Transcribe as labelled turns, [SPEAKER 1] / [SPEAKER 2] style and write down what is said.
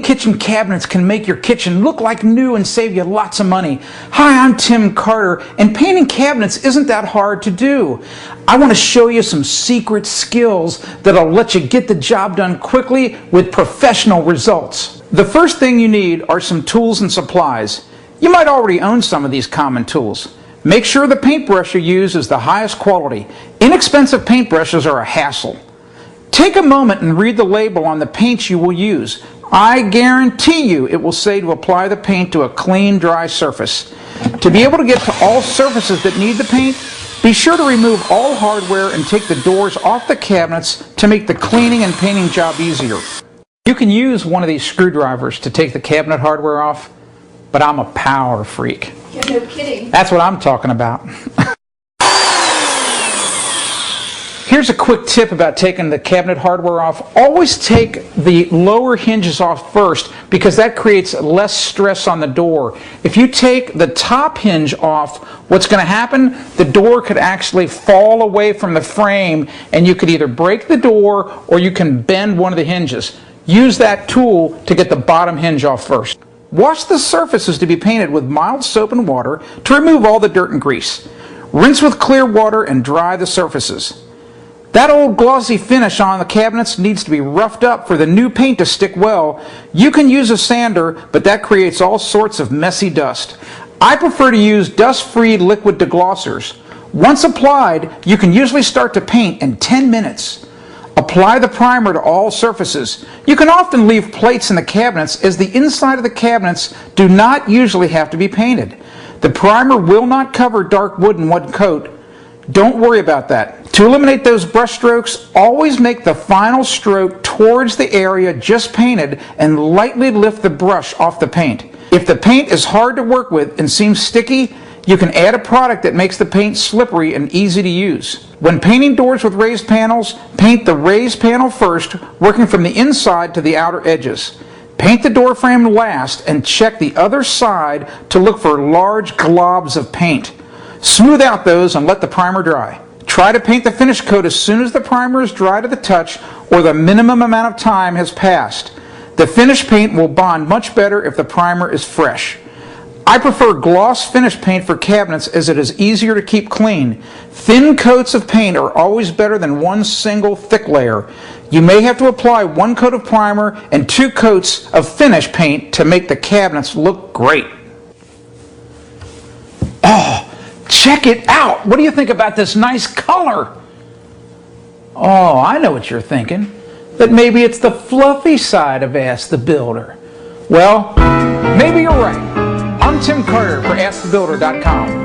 [SPEAKER 1] kitchen cabinets can make your kitchen look like new and save you lots of money. Hi, I'm Tim Carter, and painting cabinets isn't that hard to do. I want to show you some secret skills that'll let you get the job done quickly with professional results. The first thing you need are some tools and supplies. You might already own some of these common tools. Make sure the paintbrush you use is the highest quality. Inexpensive paintbrushes are a hassle. Take a moment and read the label on the paints you will use. I guarantee you it will say to apply the paint to a clean, dry surface. To be able to get to all surfaces that need the paint, be sure to remove all hardware and take the doors off the cabinets to make the cleaning and painting job easier. You can use one of these screwdrivers to take the cabinet hardware off, but I'm a power freak.
[SPEAKER 2] Yeah, no kidding.
[SPEAKER 1] That's what I'm talking about. Here's a quick tip about taking the cabinet hardware off. Always take the lower hinges off first because that creates less stress on the door. If you take the top hinge off, what's going to happen? The door could actually fall away from the frame and you could either break the door or you can bend one of the hinges. Use that tool to get the bottom hinge off first. Wash the surfaces to be painted with mild soap and water to remove all the dirt and grease. Rinse with clear water and dry the surfaces. That old glossy finish on the cabinets needs to be roughed up for the new paint to stick well. You can use a sander, but that creates all sorts of messy dust. I prefer to use dust-free liquid deglossers. Once applied, you can usually start to paint in 10 minutes. Apply the primer to all surfaces. You can often leave plates in the cabinets as the inside of the cabinets do not usually have to be painted. The primer will not cover dark wood in one coat. Don't worry about that. To eliminate those brush strokes, always make the final stroke towards the area just painted and lightly lift the brush off the paint. If the paint is hard to work with and seems sticky, you can add a product that makes the paint slippery and easy to use. When painting doors with raised panels, paint the raised panel first, working from the inside to the outer edges. Paint the door frame last and check the other side to look for large globs of paint. Smooth out those and let the primer dry. Try to paint the finish coat as soon as the primer is dry to the touch or the minimum amount of time has passed. The finish paint will bond much better if the primer is fresh. I prefer gloss finish paint for cabinets as it is easier to keep clean. Thin coats of paint are always better than one single thick layer. You may have to apply one coat of primer and 2 coats of finish paint to make the cabinets look great. Oh! Check it out! What do you think about this nice color? Oh, I know what you're thinking. That maybe it's the fluffy side of Ask the Builder. Well, maybe you're right. I'm Tim Carter for AskTheBuilder.com.